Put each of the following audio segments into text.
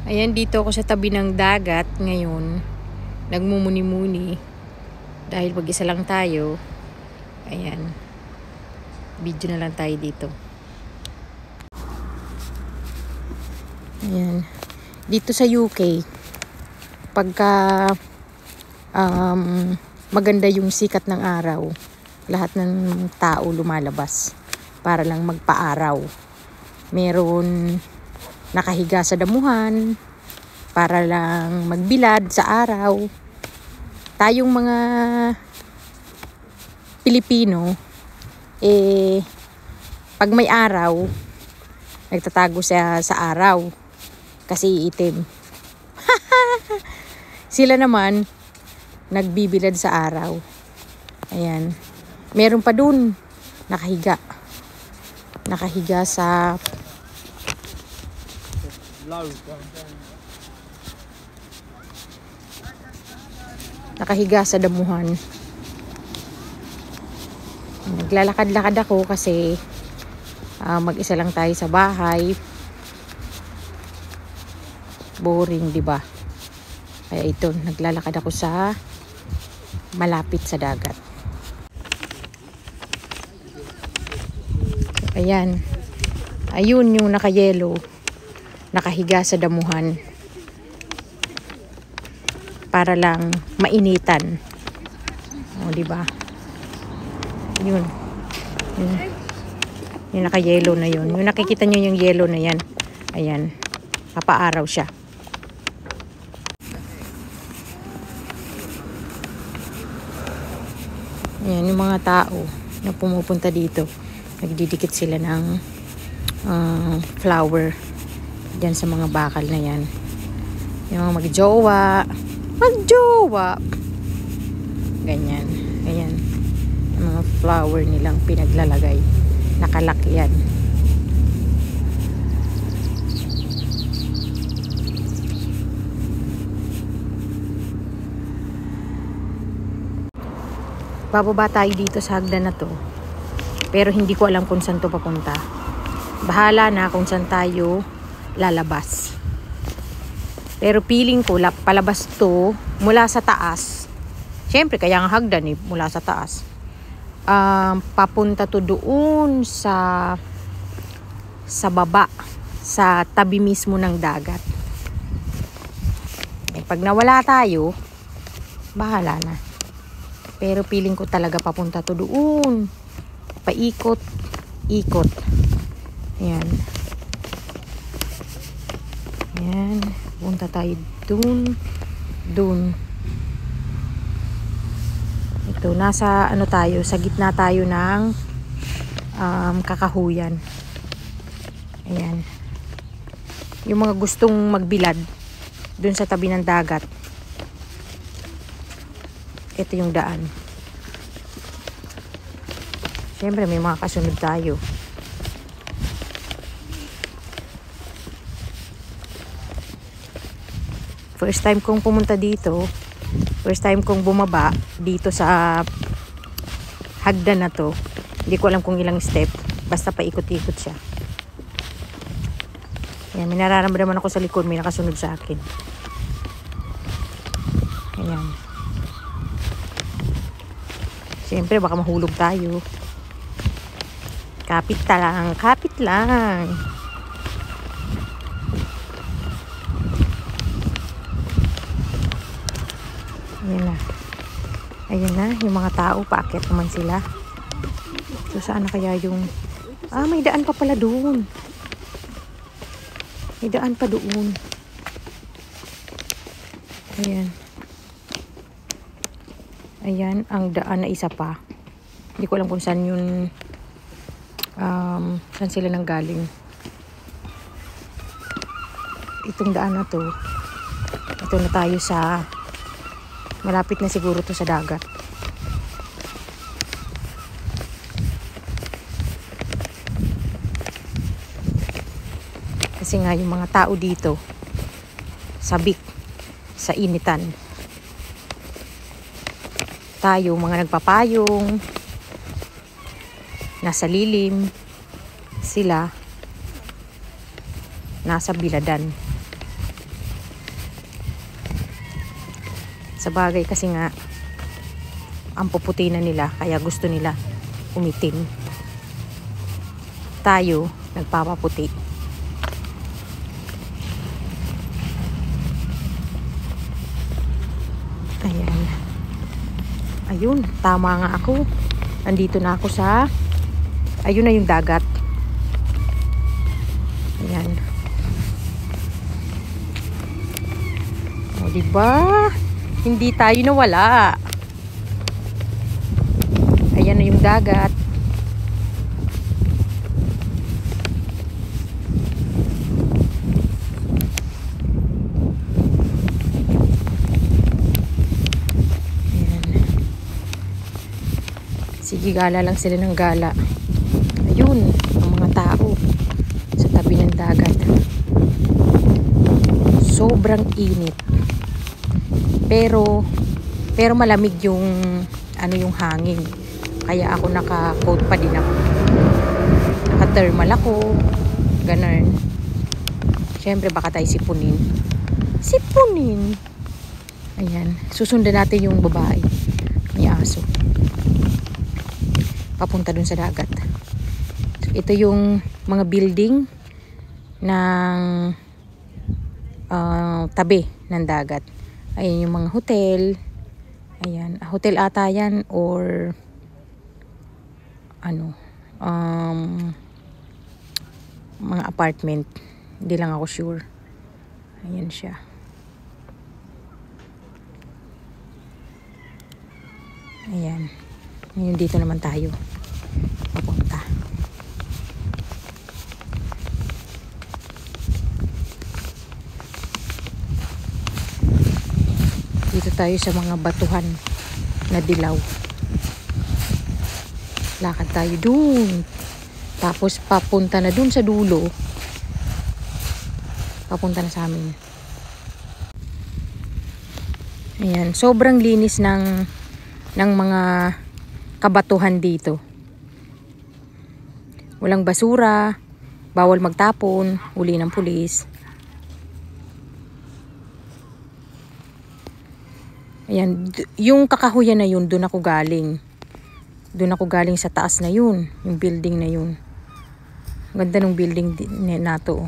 Ayan, dito ako sa tabi ng dagat ngayon. Nagmumuni-muni. Dahil mag-isa lang tayo. Ayan. Video na lang tayo dito. Ayan. Dito sa UK, pagka maganda yung sikat ng araw, lahat ng tao lumalabas para lang magpa-araw. Meron nakahiga sa damuhan para lang magbilad sa araw. Tayong mga Pilipino, pag may araw, nagtatago sa araw kasi itim. Sila naman nagbibilad sa araw. Ayan. Meron pa dun nakahiga sa damuhan. Naglalakad-lakad ako kasi mag-isa lang tayo sa bahay. Boring, di ba? Kaya ito, naglalakad ako sa malapit sa dagat. Ayan. Ayun yung naka-yellow. Nakahiga sa damuhan para lang mainitan. O, di ba? Yun. Yung naka-yellow na yun. Yung nakikita nyo yung yellow na yan. Ayan. Papaaraw siya. Ayan, yung mga tao na pumupunta dito. Nagdidikit sila ng flower dyan sa mga bakal na yan. Yung mga magjowa, ganyan. Ayan, yung mga flower nilang pinaglalagay, nakalaki yan. Bababa tayo dito sa hagdan na to, pero hindi ko alam kung saan to papunta. Bahala na kung saan tayo lalabas. Pero feeling ko palabas to mula sa taas. Siyempre kaya nga hagdan mula sa taas. Papunta to doon sa baba, sa tabi mismo ng dagat. Pag nawala tayo, bahala na. Pero feeling ko talaga papunta to doon. Paikot. Ayan. Ayan. Punta tayo dun. Ito, nasa tayo, sa gitna tayo ng kakahuyan. Ayan. Yung mga gustong magbilad dun sa tabi ng dagat. Ito yung daan. Siyempre may mga kasunod tayo. First time kong pumunta dito, first time kong bumaba dito sa hagdan na to. Hindi ko alam kung ilang step, basta paikot-ikot siya. Ayan, may nararamdaman ako sa likod, may nakasunod sa akin. Ayan. Siyempre, baka mahulog tayo. Kapit lang, kapit lang. Ayan na. Ayan na, yung mga tao, paakyat naman sila. So, saan na kaya yung... may daan pa pala doon. May daan pa doon. Ayan. Ayan, ang daan na isa pa. Hindi ko alam kung saan yun... saan sila nanggaling. Itong daan na to. Ito na tayo sa... Malapit na siguro to sa dagat. Kasi nga yung mga tao dito sabik sa initan. Tayo mga nagpapayong nasa lilim, sila nasa biladan. Sa bagay kasi nga ang puputi na nila kaya gusto nila umitim. Tayo nagpapaputi. Ayan. Ayun, tama nga ako. Andito na ako sa... Ayun na yung dagat. Ayan. O, diba? Hindi tayo nawala. Ayan na yung dagat. Sige, gala lang sila ng gala. Ayun, ang mga tao sa tabi ng dagat. Sobrang init. Pero malamig yung yung hangin. Kaya ako naka-coat pa din ako. Naka-thermal ako. Ganun. Siyempre baka tayo sipunin. Sipunin. Ayan. Susundan natin yung babae. May aso. Papunta dun sa dagat. So, ito yung mga building ng tabi ng dagat. Ayan yung mga hotel. Ayan. Hotel ata yan or mga apartment. Hindi lang ako sure. Ayan siya. Ayan. Ngayon dito naman tayo papunta. Dito tayo sa mga batuhan na dilaw. Lakad tayo dun. Tapos papunta na dun sa dulo. Papunta na sa amin. Ayan, sobrang linis ng mga kabatuhan dito. Walang basura, bawal magtapon, huli ng pulis. Ayan, yung kakahuyan na yun, doon ako galing. Doon ako galing sa taas na yun, yung building na yun. Ganda ng building na to.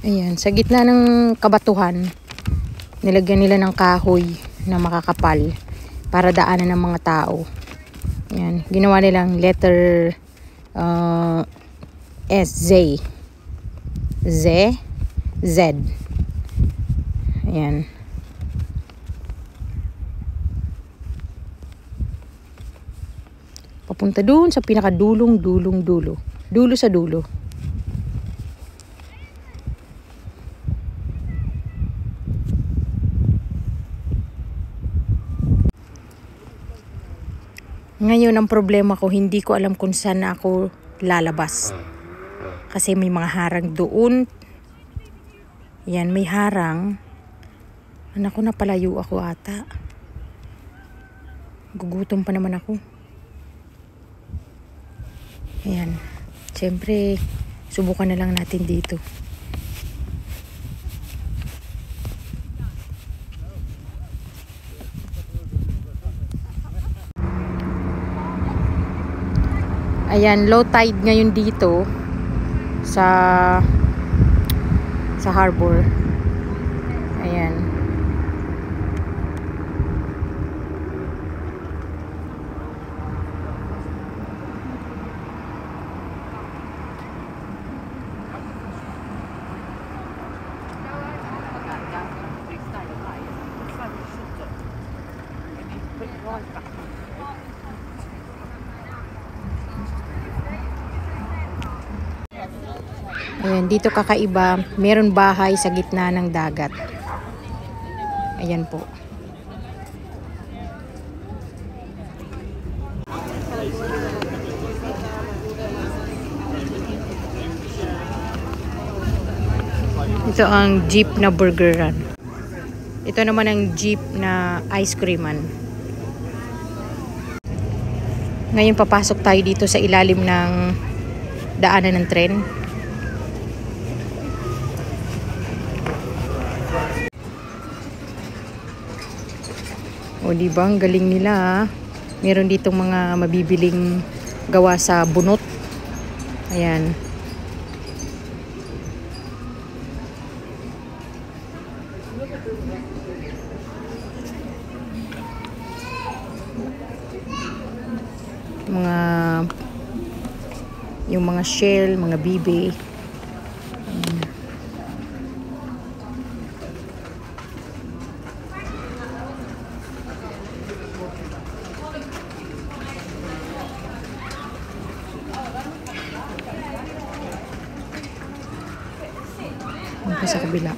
Ayan, sa gitna ng kabatuhan, nilagyan nila ng kahoy na makakapal para daanan ng mga tao. Ayan, ginawa nilang letter S, Z. Z. Ayan. Papunta dun sa pinakadulong dulo sa dulo. Ngayon ang problema ko, hindi ko alam kung saan ako lalabas. Kasi may mga harang doon. Yan, may harang. Anak ko, napalayo ako ata. Gugutom pa naman ako. Ayan. Siyempre, subukan na lang natin dito. Ayan, low tide ngayon dito sa harbor. Ayan. Ayan, dito kakaiba, meron bahay sa gitna ng dagat. Ayan po. Ito ang jeep na burgeran. Ito naman ang jeep na ice creaman. Ngayon papasok tayo dito sa ilalim ng daanan ng tren. O diba, ang galing nila. Meron ditong mga mabibiling gawa sa bunot. Ayan. Yung mga shell, mga bibe. Ano sa kabila?